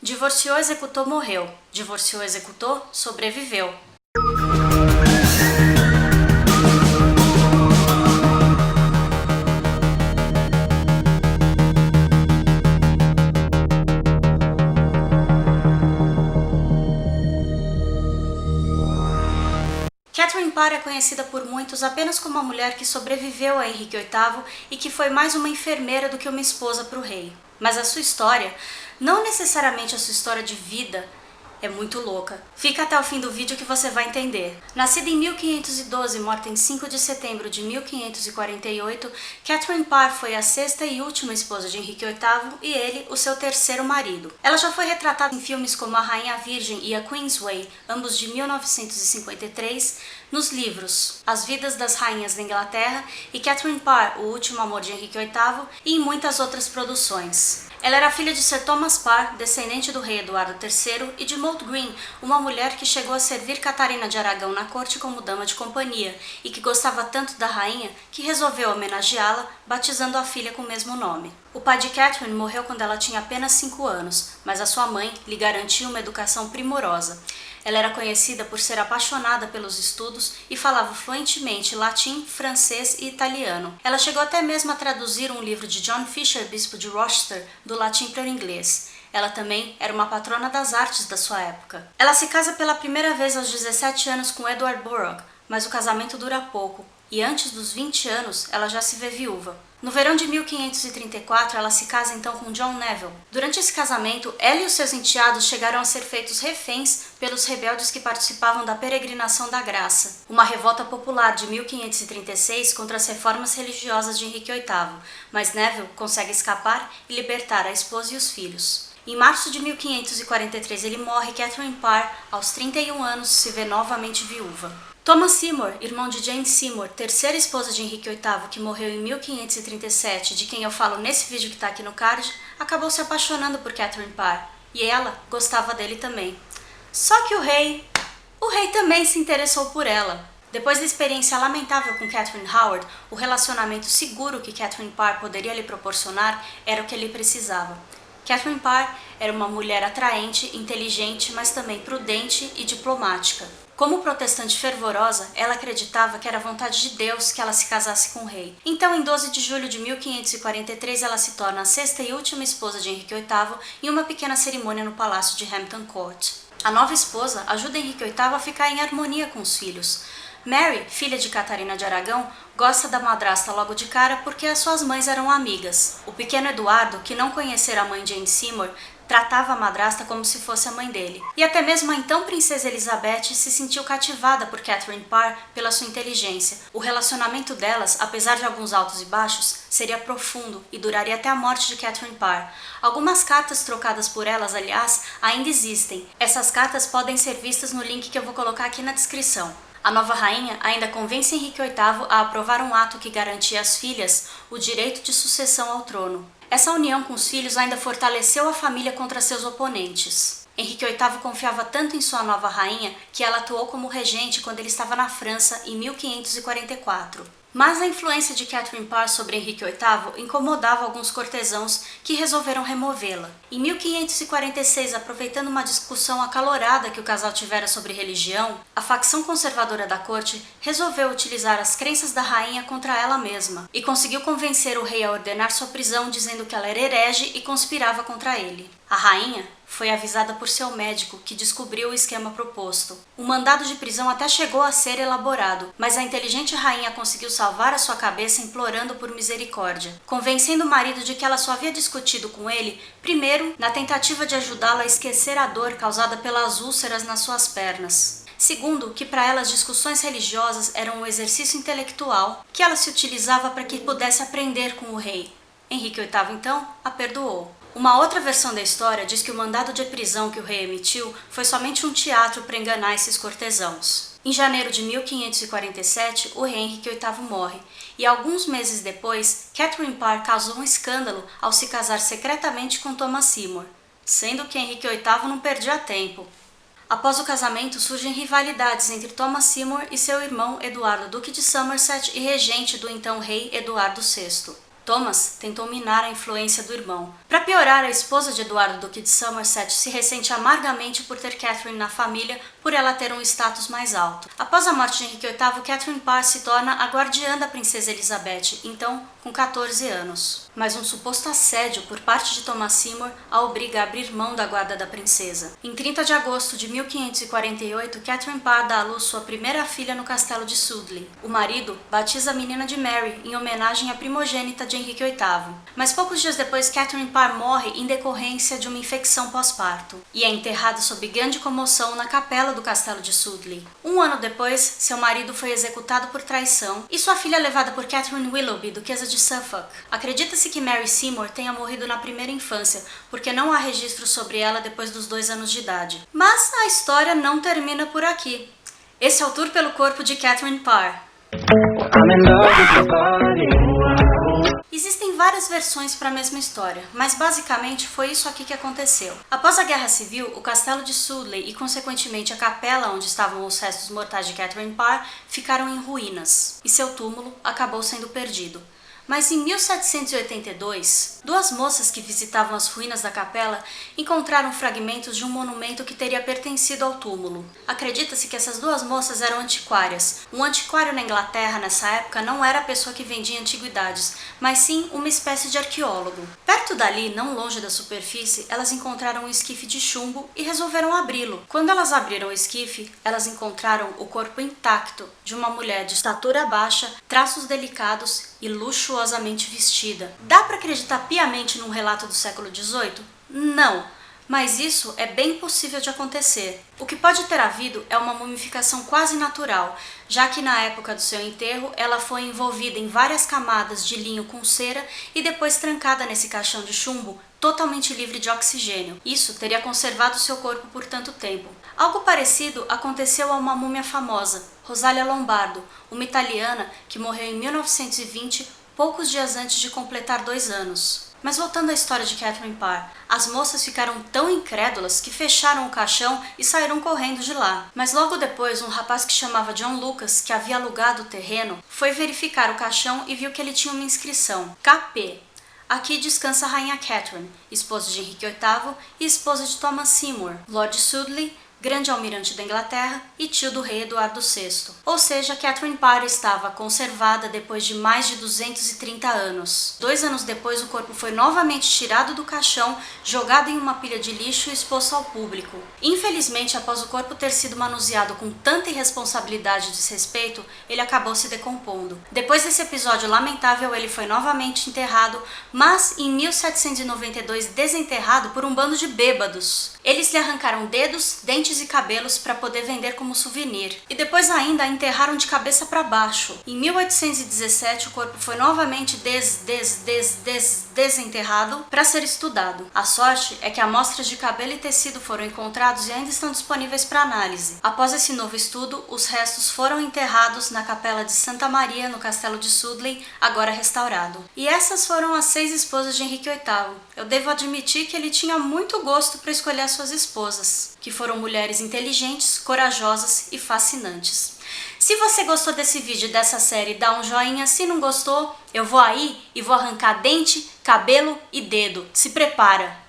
Divorciou, executou, morreu. Divorciou, executou, sobreviveu. Catherine Parr é conhecida por muitos apenas como uma mulher que sobreviveu a Henrique VIII e que foi mais uma enfermeira do que uma esposa para o rei. Mas a sua história, não necessariamente a sua história de vida, é muito louca. Fica até o fim do vídeo que você vai entender. Nascida em 1512 e morta em 5 de setembro de 1548, Catherine Parr foi a sexta e última esposa de Henrique VIII e ele, o seu terceiro marido. Ela já foi retratada em filmes como A Rainha Virgem e A Queensway, ambos de 1953, nos livros As Vidas das Rainhas da Inglaterra e Catherine Parr, O Último Amor de Henrique VIII, e em muitas outras produções. Ela era filha de Sir Thomas Parr, descendente do rei Eduardo III, e de Maud Green, uma mulher que chegou a servir Catarina de Aragão na corte como dama de companhia e que gostava tanto da rainha que resolveu homenageá-la, batizando a filha com o mesmo nome. O pai de Catherine morreu quando ela tinha apenas 5 anos, mas a sua mãe lhe garantiu uma educação primorosa. Ela era conhecida por ser apaixonada pelos estudos e falava fluentemente latim, francês e italiano. Ela chegou até mesmo a traduzir um livro de John Fisher, bispo de Rochester, do latim para o inglês. Ela também era uma patrona das artes da sua época. Ela se casa pela primeira vez aos 17 anos com Edward Burragh, mas o casamento dura pouco, e antes dos 20 anos ela já se vê viúva. No verão de 1534, ela se casa então com John Neville. Durante esse casamento, ela e os seus enteados chegaram a ser feitos reféns pelos rebeldes que participavam da Peregrinação da Graça, uma revolta popular de 1536 contra as reformas religiosas de Henrique VIII, mas Neville consegue escapar e libertar a esposa e os filhos. Em março de 1543 ele morre e Catherine Parr, aos 31 anos, se vê novamente viúva. Thomas Seymour, irmão de Jane Seymour, terceira esposa de Henrique VIII, que morreu em 1537, de quem eu falo nesse vídeo que está aqui no card, acabou se apaixonando por Catherine Parr, e ela gostava dele também. Só que o rei também se interessou por ela. Depois da experiência lamentável com Catherine Howard, o relacionamento seguro que Catherine Parr poderia lhe proporcionar era o que ele precisava. Catherine Parr era uma mulher atraente, inteligente, mas também prudente e diplomática. Como protestante fervorosa, ela acreditava que era vontade de Deus que ela se casasse com o rei. Então, em 12 de julho de 1543, ela se torna a sexta e última esposa de Henrique VIII em uma pequena cerimônia no palácio de Hampton Court. A nova esposa ajuda Henrique VIII a ficar em harmonia com os filhos. Mary, filha de Catarina de Aragão, gosta da madrasta logo de cara porque as suas mães eram amigas. O pequeno Eduardo, que não conhecera a mãe Jane Seymour, tratava a madrasta como se fosse a mãe dele. E até mesmo a então princesa Elizabeth se sentiu cativada por Catherine Parr pela sua inteligência. O relacionamento delas, apesar de alguns altos e baixos, seria profundo e duraria até a morte de Catherine Parr. Algumas cartas trocadas por elas, aliás, ainda existem. Essas cartas podem ser vistas no link que eu vou colocar aqui na descrição. A nova rainha ainda convence Henrique VIII a aprovar um ato que garantia às filhas o direito de sucessão ao trono. Essa união com os filhos ainda fortaleceu a família contra seus oponentes. Henrique VIII confiava tanto em sua nova rainha que ela atuou como regente quando ele estava na França em 1544. Mas a influência de Catherine Parr sobre Henrique VIII incomodava alguns cortesãos que resolveram removê-la. Em 1546, aproveitando uma discussão acalorada que o casal tivera sobre religião, a facção conservadora da corte resolveu utilizar as crenças da rainha contra ela mesma e conseguiu convencer o rei a ordenar sua prisão, dizendo que ela era herege e conspirava contra ele. A rainha foi avisada por seu médico, que descobriu o esquema proposto. O mandado de prisão até chegou a ser elaborado, mas a inteligente rainha conseguiu salvar a sua cabeça implorando por misericórdia, convencendo o marido de que ela só havia discutido com ele, primeiro, na tentativa de ajudá-lo a esquecer a dor causada pelas úlceras nas suas pernas. Segundo, que para ela as discussões religiosas eram um exercício intelectual que ela se utilizava para que pudesse aprender com o rei. Henrique VIII, então, a perdoou. Uma outra versão da história diz que o mandado de prisão que o rei emitiu foi somente um teatro para enganar esses cortesãos. Em janeiro de 1547, o rei Henrique VIII morre, e alguns meses depois, Catherine Parr causou um escândalo ao se casar secretamente com Thomas Seymour, sendo que Henrique VIII não perdia tempo. Após o casamento, surgem rivalidades entre Thomas Seymour e seu irmão Eduardo, duque de Somerset e regente do então rei Eduardo VI. Thomas tentou minar a influência do irmão. Para piorar, a esposa de Eduardo, Duque de Somerset, se ressente amargamente por ter Catherine na família por ela ter um status mais alto. Após a morte de Henrique VIII, Catherine Parr se torna a guardiã da princesa Elizabeth, então com 14 anos. Mas um suposto assédio por parte de Thomas Seymour a obriga a abrir mão da guarda da princesa. Em 30 de agosto de 1548, Catherine Parr dá à luz sua primeira filha no castelo de Sudeley. O marido batiza a menina de Mary, em homenagem à primogênita de Henrique VIII. Mas poucos dias depois, Catherine Parr morre em decorrência de uma infecção pós-parto e é enterrada sob grande comoção na capela do castelo de Sudeley. Um ano depois, seu marido foi executado por traição e sua filha é levada por Catherine Willoughby, duquesa de Suffolk. Acredita-se que Mary Seymour tenha morrido na primeira infância, porque não há registro sobre ela depois dos 2 anos de idade. Mas a história não termina por aqui. Esse é o tour pelo corpo de Catherine Parr. Existem várias versões para a mesma história, mas basicamente foi isso aqui que aconteceu. Após a Guerra Civil, o castelo de Sudeley e consequentemente a capela onde estavam os restos mortais de Catherine Parr ficaram em ruínas, e seu túmulo acabou sendo perdido. Mas em 1782, 2 moças que visitavam as ruínas da capela encontraram fragmentos de um monumento que teria pertencido ao túmulo. Acredita-se que essas 2 moças eram antiquárias. Um antiquário na Inglaterra, nessa época, não era a pessoa que vendia antiguidades, mas sim uma espécie de arqueólogo. Perto dali, não longe da superfície, elas encontraram um esquife de chumbo e resolveram abri-lo. Quando elas abriram o esquife, elas encontraram o corpo intacto de uma mulher de estatura baixa, traços delicados e luxuosamente vestida. Dá para acreditar piamente num relato do século XVIII? Não, mas isso é bem possível de acontecer. O que pode ter havido é uma mumificação quase natural, já que na época do seu enterro ela foi envolvida em várias camadas de linho com cera e depois trancada nesse caixão de chumbo totalmente livre de oxigênio. Isso teria conservado seu corpo por tanto tempo. Algo parecido aconteceu a uma múmia famosa, Rosalia Lombardo, uma italiana que morreu em 1920, poucos dias antes de completar 2 anos. Mas voltando à história de Catherine Parr, as moças ficaram tão incrédulas que fecharam o caixão e saíram correndo de lá. Mas logo depois, um rapaz que chamava John Lucas, que havia alugado o terreno, foi verificar o caixão e viu que ele tinha uma inscrição, KP. Aqui descansa a Rainha Catherine, esposa de Henrique VIII e esposa de Thomas Seymour, Lord Sudeley, grande almirante da Inglaterra e tio do rei Eduardo VI. Ou seja, Catherine Parr estava conservada depois de mais de 230 anos. 2 anos depois, o corpo foi novamente tirado do caixão, jogado em uma pilha de lixo e exposto ao público. Infelizmente, após o corpo ter sido manuseado com tanta irresponsabilidade e desrespeito, ele acabou se decompondo. Depois desse episódio lamentável, ele foi novamente enterrado, mas em 1792 desenterrado por um bando de bêbados. Eles lhe arrancaram dedos, dentes e cabelos para poder vender como souvenir. E depois ainda a enterraram de cabeça para baixo. Em 1817 o corpo foi novamente desenterrado para ser estudado. A sorte é que amostras de cabelo e tecido foram encontrados e ainda estão disponíveis para análise. Após esse novo estudo, os restos foram enterrados na capela de Santa Maria, no castelo de Sudeley, agora restaurado. E essas foram as 6 esposas de Henrique VIII. Eu devo admitir que ele tinha muito gosto para escolher as suas esposas, que foram mulheres inteligentes, corajosas e fascinantes. Se você gostou desse vídeo e dessa série, dá um joinha. Se não gostou, eu vou aí e vou arrancar dente, cabelo e dedo. Se prepara!